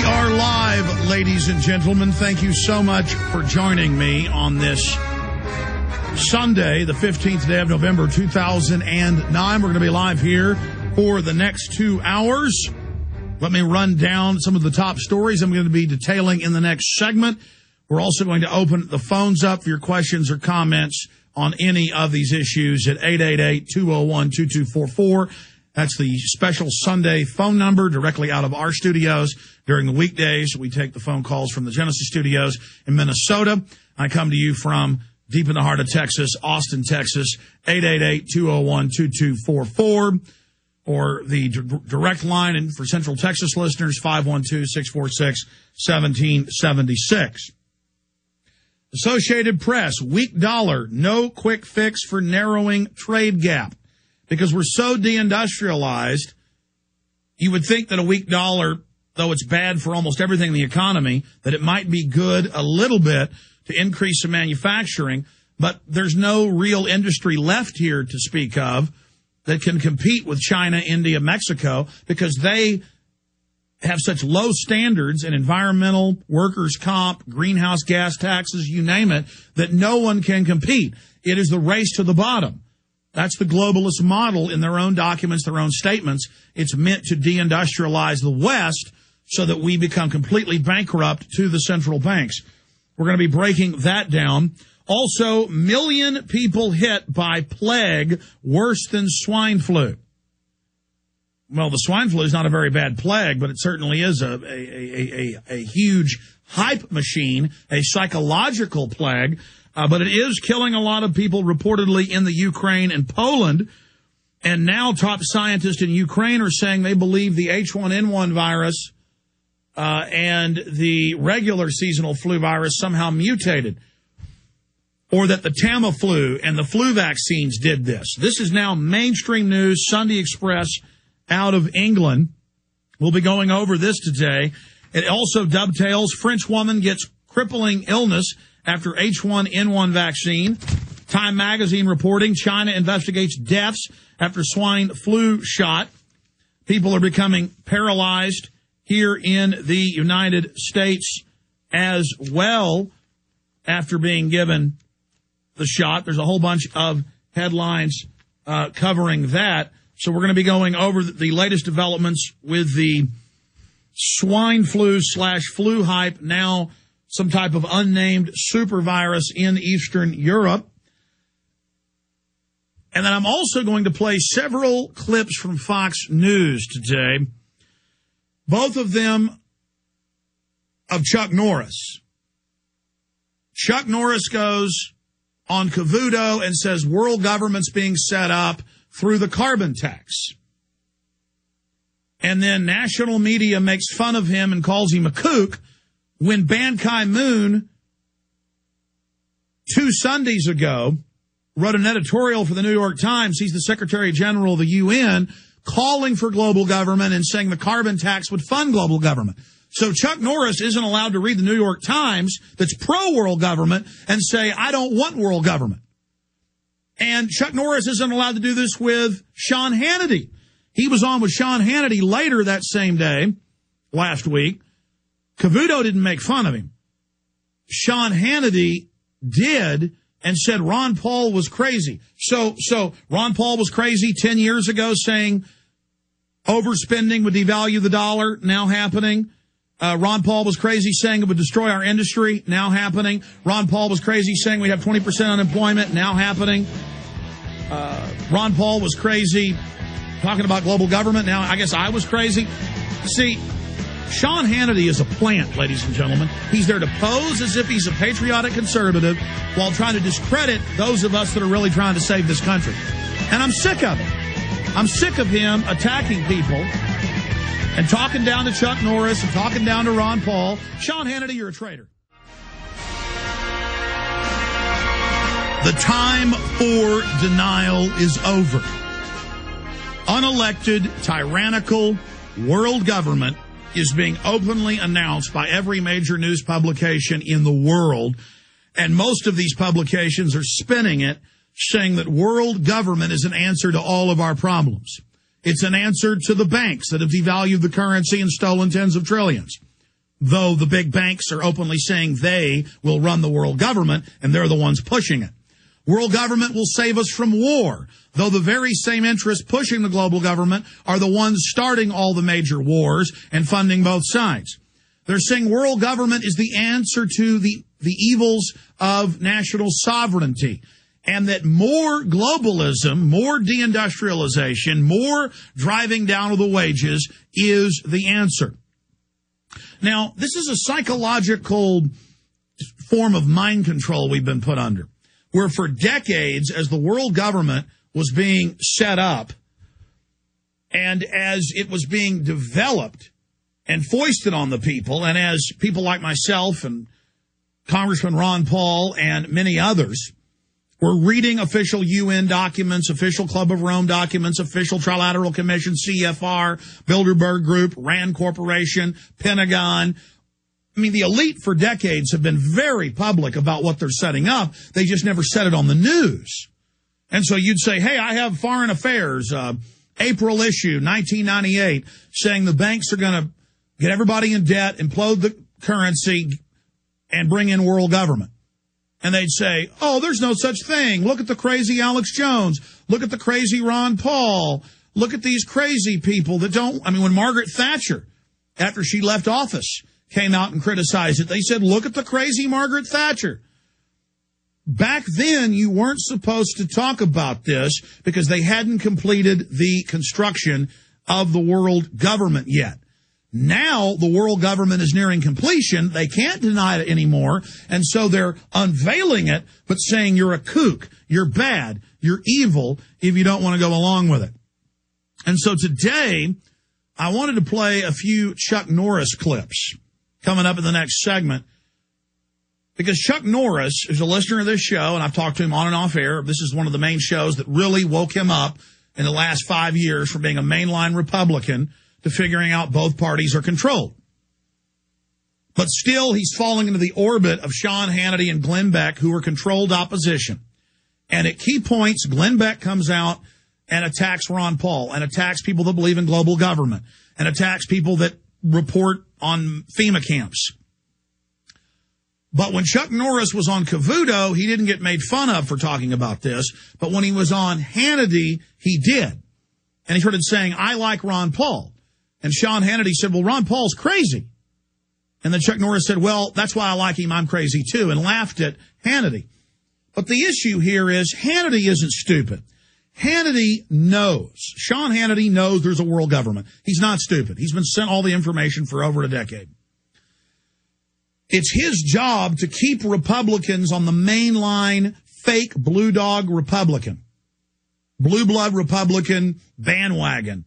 are live, ladies and gentlemen. Thank you so much for joining me on this Sunday, the 15th day of November, 2009. We're going to be live here for the next 2 hours. Let me run down some of the top stories I'm going to be detailing in the next segment. We're also going to open the phones up for your questions or comments on any of these issues at 888-201-2244. That's the special Sunday phone number directly out of our studios. During the weekdays, we take the phone calls from the Genesis studios in Minnesota. I come to you from deep in the heart of Texas, Austin, Texas, 888-201-2244. Or the direct line and for Central Texas listeners, 512-646-1776. Associated Press, weak dollar, no quick fix for narrowing trade gap. Because we're so deindustrialized, you would think that a weak dollar, though it's bad for almost everything in the economy, that it might be good a little bit to increase some manufacturing, but there's no real industry left here to speak of that can compete with China, India, Mexico, because they have such low standards in environmental, workers' comp, greenhouse gas taxes, you name it, that no one can compete. It is the race to the bottom. That's the globalist model in their own documents, their own statements. It's meant to deindustrialize the West so that we become completely bankrupt to the central banks. We're going to be breaking that down. Also, million people hit by plague worse than swine flu. Well, the swine flu is not a very bad plague, but it certainly is a huge hype machine, a psychological plague. But it is killing a lot of people reportedly in the Ukraine and Poland. And now top scientists in Ukraine are saying they believe the H1N1 virus and the regular seasonal flu virus somehow mutated. Or that the Tamiflu and the flu vaccines did this. This is now mainstream news, Sunday Express out of England. We'll be going over this today. It also dovetails French woman gets crippling illness after H1N1 vaccine. Time magazine reporting China investigates deaths after swine flu shot. People are becoming paralyzed here in the United States as well after being given the shot. There's a whole bunch of headlines covering that. So we're going to be going over the latest developments with the swine flu/flu hype, now some type of unnamed super virus in Eastern Europe. And then I'm also going to play several clips from Fox News today, both of them of Chuck Norris. Chuck Norris goes on Cavuto and says world government's being set up through the carbon tax. And then national media makes fun of him and calls him a kook when Ban Ki-moon 2 Sundays ago wrote an editorial for the New York Times. He's the Secretary General of the UN, calling for global government and saying the carbon tax would fund global government. So Chuck Norris isn't allowed to read the New York Times that's pro-world government and say, I don't want world government. And Chuck Norris isn't allowed to do this with Sean Hannity. He was on with Sean Hannity later that same day, last week. Cavuto didn't make fun of him. Sean Hannity did and said Ron Paul was crazy. So Ron Paul was crazy 10 years ago saying overspending would devalue the dollar, now happening. Ron Paul was crazy saying it would destroy our industry, now happening. Ron Paul was crazy saying we have 20% unemployment, now happening. Ron Paul was crazy talking about global government, now I guess I was crazy. See, Sean Hannity is a plant, ladies and gentlemen. He's there to pose as if he's a patriotic conservative while trying to discredit those of us that are really trying to save this country. And I'm sick of it. I'm sick of him attacking people and talking down to Chuck Norris and talking down to Ron Paul. Sean Hannity, you're a traitor. The time for denial is over. Unelected, tyrannical world government is being openly announced by every major news publication in the world. And most of these publications are spinning it, saying that world government is an answer to all of our problems. It's an answer to the banks that have devalued the currency and stolen tens of trillions. though the big banks are openly saying they will run the world government, and they're the ones pushing it. World government will save us from war, though the very same interests pushing the global government are the ones starting all the major wars and funding both sides. They're saying world government is the answer to the evils of national sovereignty, and that more globalism, more deindustrialization, more driving down of the wages is the answer. Now, this is a psychological form of mind control we've been put under, where for decades, as the world government was being set up and as it was being developed and foisted on the people, and as people like myself and Congressman Ron Paul and many others were reading official UN documents, official Club of Rome documents, official Trilateral Commission, CFR, Bilderberg Group, RAND Corporation, Pentagon. I mean, the elite for decades have been very public about what they're setting up. They just never said it on the news. And so you'd say, hey, I have Foreign Affairs, April issue, 1998, saying the banks are going to get everybody in debt, implode the currency, and bring in world government. And they'd say, oh, there's no such thing. Look at the crazy Alex Jones. Look at the crazy Ron Paul. Look at these crazy people that don't. I mean, when Margaret Thatcher, after she left office, came out and criticized it, they said, look at the crazy Margaret Thatcher. Back then, you weren't supposed to talk about this because they hadn't completed the construction of the world government yet. Now the world government is nearing completion. They can't deny it anymore. And so they're unveiling it, but saying you're a kook, you're bad, you're evil if you don't want to go along with it. And so today I wanted to play a few Chuck Norris clips coming up in the next segment, because Chuck Norris is a listener of this show, and I've talked to him on and off air. This is one of the main shows that really woke him up in the last 5 years from being a mainline Republican to figuring out both parties are controlled. But still, he's falling into the orbit of Sean Hannity and Glenn Beck, who are controlled opposition. And at key points, Glenn Beck comes out and attacks Ron Paul, and attacks people that believe in global government, and attacks people that report on FEMA camps. But when Chuck Norris was on Cavuto, he didn't get made fun of for talking about this. But when he was on Hannity, he did. And he started saying, I like Ron Paul. And Sean Hannity said, well, Ron Paul's crazy. And then Chuck Norris said, well, that's why I like him. I'm crazy, too, and laughed at Hannity. But the issue here is Hannity isn't stupid. Hannity knows. Sean Hannity knows there's a world government. He's not stupid. He's been sent all the information for over a decade. It's his job to keep Republicans on the mainline fake blue dog Republican, blue blood Republican bandwagon,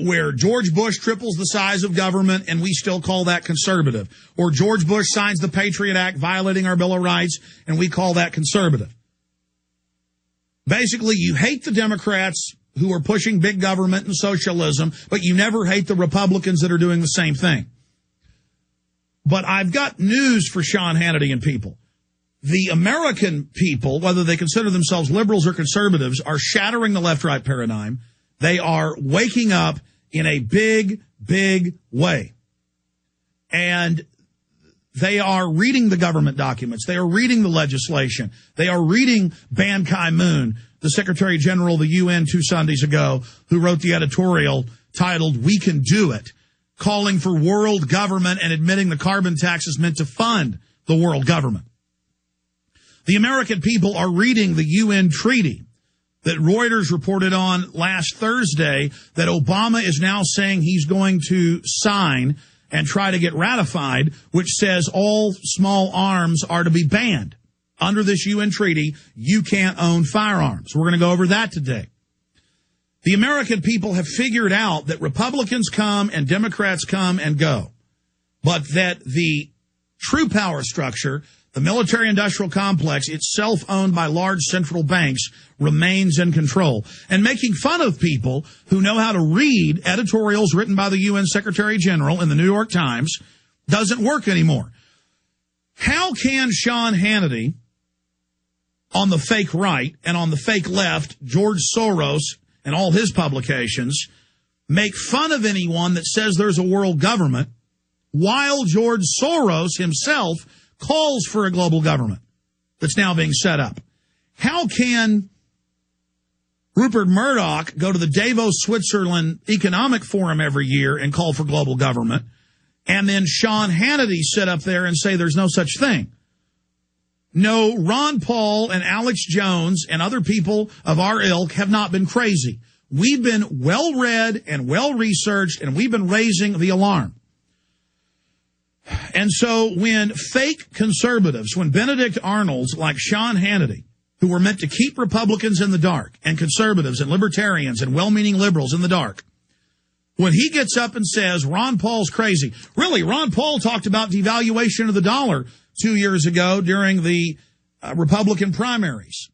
where George Bush triples the size of government and we still call that conservative. Or George Bush signs the Patriot Act violating our Bill of Rights and we call that conservative. Basically, you hate the Democrats who are pushing big government and socialism, but you never hate the Republicans that are doing the same thing. But I've got news for Sean Hannity and people. The American people, whether they consider themselves liberals or conservatives, are shattering the left-right paradigm. They are waking up in a big, big way. And they are reading the government documents. They are reading the legislation. They are reading Ban Ki-moon, the Secretary General of the UN 2 Sundays ago, who wrote the editorial titled, We Can Do It, calling for world government and admitting the carbon tax is meant to fund the world government. The American people are reading the UN treaty that Reuters reported on last Thursday that Obama is now saying he's going to sign and try to get ratified, which says all small arms are to be banned. Under this UN treaty, you can't own firearms. We're going to go over that today. The American people have figured out that Republicans come and Democrats come and go, but that the true power structure, the military-industrial complex, itself owned by large central banks, remains in control. And making fun of people who know how to read editorials written by the UN Secretary General in the New York Times doesn't work anymore. How can Sean Hannity, on the fake right and on the fake left, George Soros and all his publications, make fun of anyone that says there's a world government while George Soros himself calls for a global government that's now being set up. How can Rupert Murdoch go to the Davos, Switzerland Economic Forum every year and call for global government, and then Sean Hannity sit up there and say there's no such thing? No, Ron Paul and Alex Jones and other people of our ilk have not been crazy. We've been well-read and well-researched, and we've been raising the alarm. And so when fake conservatives, when Benedict Arnolds like Sean Hannity, who were meant to keep Republicans in the dark and conservatives and libertarians and well-meaning liberals in the dark, when he gets up and says Ron Paul's crazy. Really, Ron Paul talked about devaluation of the dollar 2 years ago during the Republican primaries.